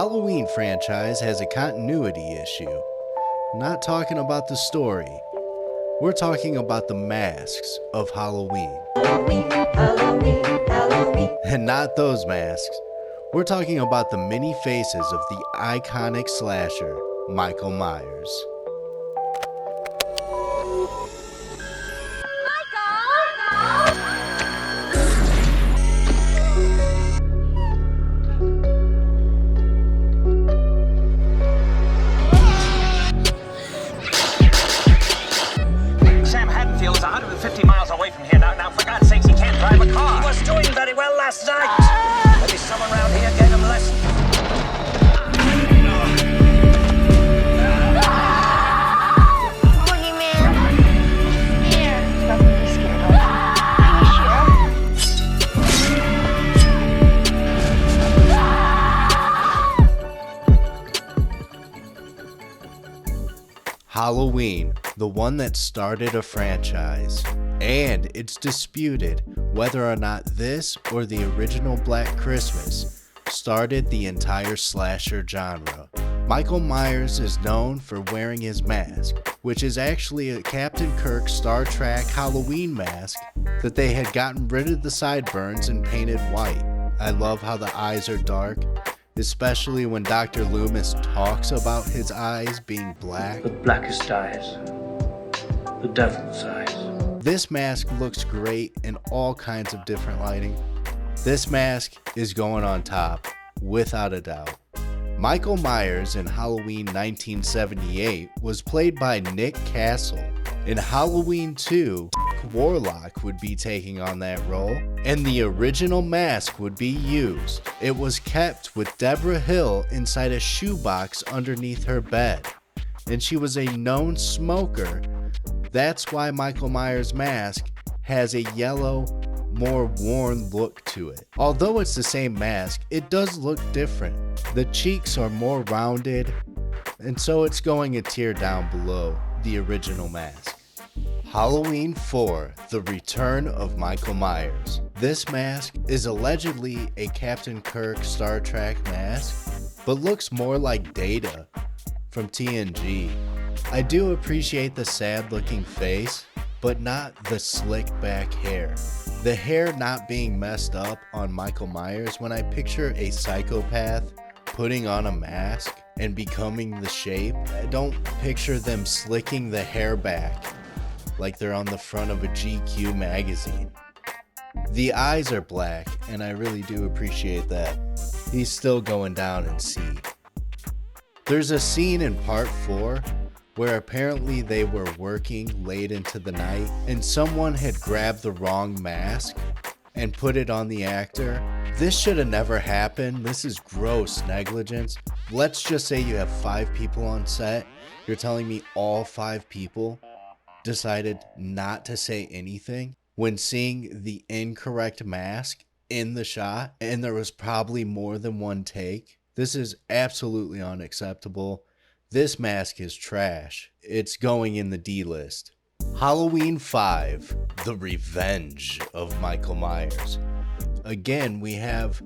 Halloween franchise has a continuity issue. Not talking about the story. We're talking about the masks of Halloween. Halloween, Halloween, Halloween. And not those masks. We're talking about the many faces of the iconic slasher, Michael Myers. Sam Haddonfield is 150 miles away from here now. Now, for God's sakes, he can't drive a car. He was doing very well last night. Maybe someone around here gave him a lesson. Boogeyman. Scared. There's nothing to be scared of. Are you sure? Halloween, the one that started a franchise. And it's disputed whether or not this or the original Black Christmas started the entire slasher genre. Michael Myers is known for wearing his mask, which is actually a Captain Kirk Star Trek Halloween mask that they had gotten rid of the sideburns and painted white. I love how the eyes are dark, especially when Dr. Loomis talks about his eyes being black. The blackest eyes. The devil's eyes. This mask looks great in all kinds of different lighting. This mask is going on top, without a doubt. Michael Myers in Halloween 1978 was played by Nick Castle. In Halloween 2, Warlock would be taking on that role, and the original mask would be used. It was kept with Deborah Hill inside a shoebox underneath her bed, and she was a known smoker. That's why Michael Myers' mask has a yellow, more worn look to it. Although it's the same mask, it does look different. The cheeks are more rounded, and so it's going a tier down below the original mask. Halloween 4, The Return of Michael Myers. This mask is allegedly a Captain Kirk Star Trek mask, but looks more like Data from TNG. I do appreciate the sad looking face, but not the slick back hair. The hair not being messed up on Michael Myers. When I picture a psychopath putting on a mask and becoming the shape, I don't picture them slicking the hair back like they're on the front of a GQ magazine. The eyes are black, and I really do appreciate that. He's still going down in C. There's a scene in part 4 where apparently they were working late into the night and someone had grabbed the wrong mask and put it on the actor. This should have never happened. This is gross negligence. Let's just say you have 5 people on set. You're telling me all 5 people decided not to say anything when seeing the incorrect mask in the shot, and there was probably more than one take. This is absolutely unacceptable. This mask is trash. It's going in the D list. Halloween 5, The Revenge of Michael Myers. Again, we have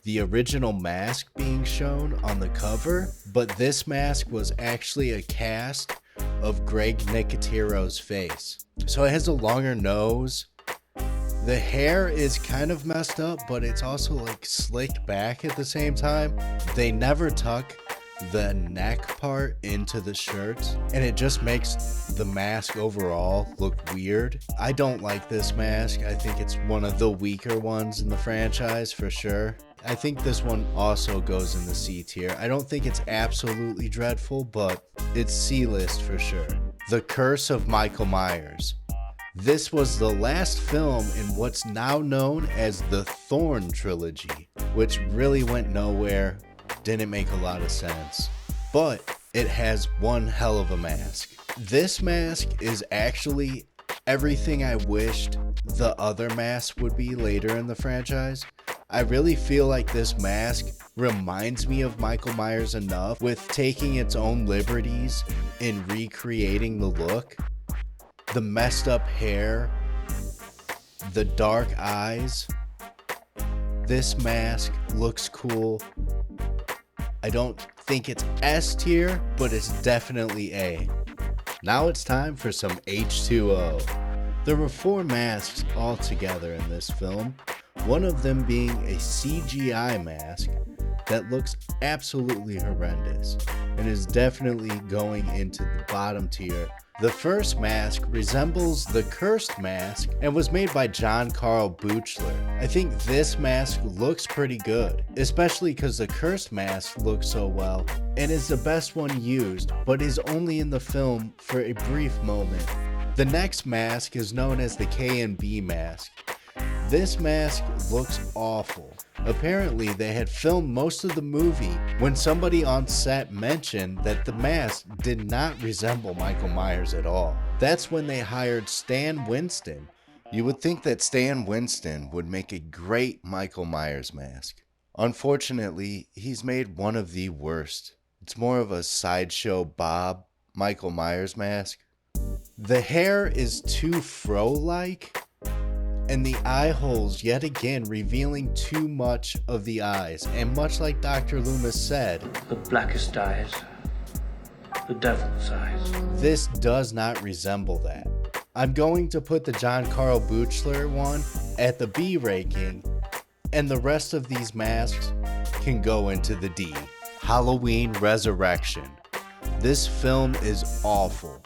the original mask being shown on the cover, but this mask was actually a cast of Greg Nicotiro's face. So it has a longer nose. The hair is kind of messed up, but it's also like slicked back at the same time. They never tuck the neck part into the shirts, and it just makes the mask overall look weird. I don't like this mask. I think it's one of the weaker ones in the franchise for sure. I think this one also goes in the C tier. I don't think it's absolutely dreadful, but it's C list for sure. The Curse of Michael Myers. This was the last film in what's now known as the Thorn trilogy, which really went nowhere, didn't make a lot of sense, but it has one hell of a mask. This mask is actually everything I wished the other masks would be later in the franchise. I really feel like this mask reminds me of Michael Myers enough with taking its own liberties in recreating the look. The messed up hair, the dark eyes. This mask looks cool. I don't think it's S tier, but it's definitely A. Now it's time for some H2O. There were 4 masks altogether in this film, one of them being a CGI mask that looks absolutely horrendous and is definitely going into the bottom tier. The first mask resembles the Cursed mask and was made by John Carl Buechler. I think this mask looks pretty good, especially because the Cursed mask looks so well and is the best one used, but is only in the film for a brief moment. The next mask is known as the K&B mask. This mask looks awful. Apparently, they had filmed most of the movie when somebody on set mentioned that the mask did not resemble Michael Myers at all. That's when they hired Stan Winston. You would think that Stan Winston would make a great Michael Myers mask. Unfortunately, he's made one of the worst. It's more of a Sideshow Bob Michael Myers mask. The hair is too fro-like, and the eye holes yet again revealing too much of the eyes, and much like Dr. Loomis said, The blackest eyes. The devil's eyes. this does not resemble that. I'm going to put the John Carl Buechler one at the B ranking, and the rest of these masks can go into the D. Halloween Resurrection. This film is awful.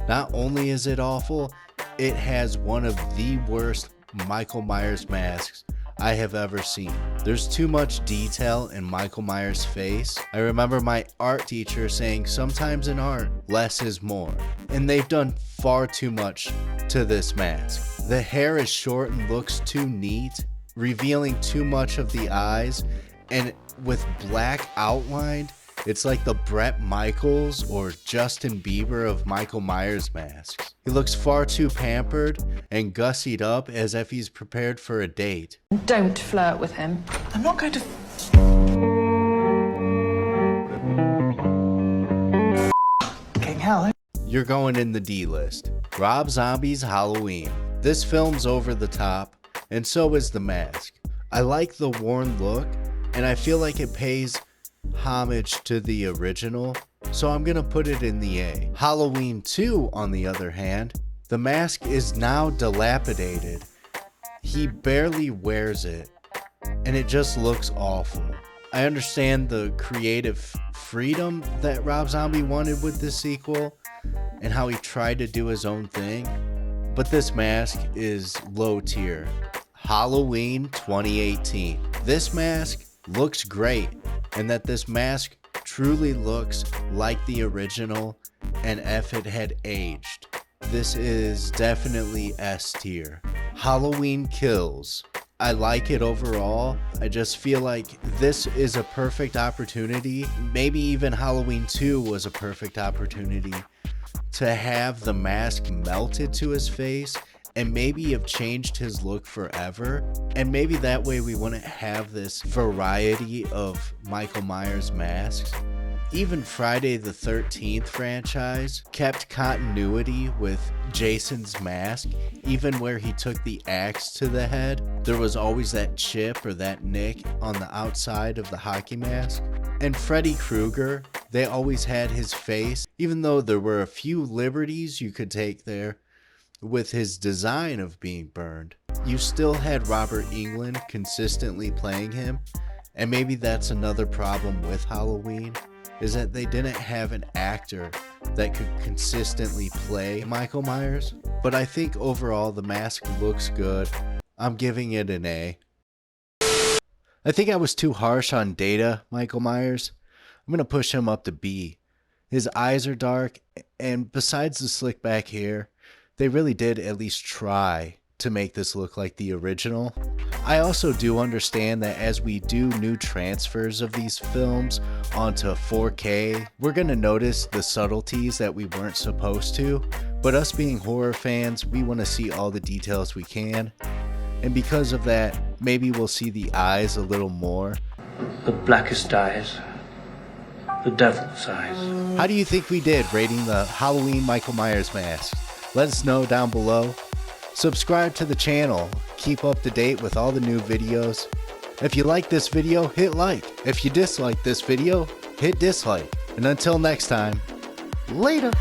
Not only is it awful, it has one of the worst Michael Myers masks I have ever seen. There's too much detail in Michael Myers' face. I remember my art teacher saying sometimes in art, less is more. And they've done far too much to this mask. The hair is short and looks too neat, revealing too much of the eyes, and with black outlined, it's like the Bret Michaels or Justin Bieber of Michael Myers masks. He looks far too pampered and gussied up as if he's prepared for a date. Don't flirt with him. I'm not going to. King hell, eh? You're going in the D list. Rob Zombie's Halloween. This film's over the top, and so is The Mask. I like the worn look, and I feel like it pays homage to the original, so I'm gonna put it in the A. Halloween 2, on the other hand, the mask is now dilapidated. He barely wears it, and it just looks awful. I understand the creative freedom that Rob Zombie wanted with this sequel, and how he tried to do his own thing, but this mask is low tier. Halloween 2018. This mask looks great, and that this mask truly looks like the original, and if it had aged. This is definitely S tier. Halloween Kills. I like it overall. I just feel like this is a perfect opportunity. Maybe even Halloween 2 was a perfect opportunity to have the mask melted to his face and maybe have changed his look forever. And maybe that way we wouldn't have this variety of Michael Myers masks. Even Friday the 13th franchise kept continuity with Jason's mask. Even where he took the axe to the head, there was always that chip or that nick on the outside of the hockey mask. And Freddy Krueger, they always had his face, even though there were a few liberties you could take there with his design of being burned. You still had Robert Englund consistently playing him, and maybe that's another problem with Halloween, is that they didn't have an actor that could consistently play Michael Myers. But I think overall the mask looks good. I'm giving it an A. I think I was too harsh on Data Michael Myers. I'm gonna push him up to B. His eyes are dark, and besides the slick back hair, they really did at least try to make this look like the original. I also do understand that as we do new transfers of these films onto 4K, we're going to notice the subtleties that we weren't supposed to. But us being horror fans, we want to see all the details we can. And because of that, maybe we'll see the eyes a little more. The blackest eyes. The devil's eyes. How do you think we did rating the Halloween Michael Myers mask? Let us know down below. Subscribe to the channel. Keep up to date with all the new videos. If you like this video, hit like. If you dislike this video, hit dislike. And until next time, later.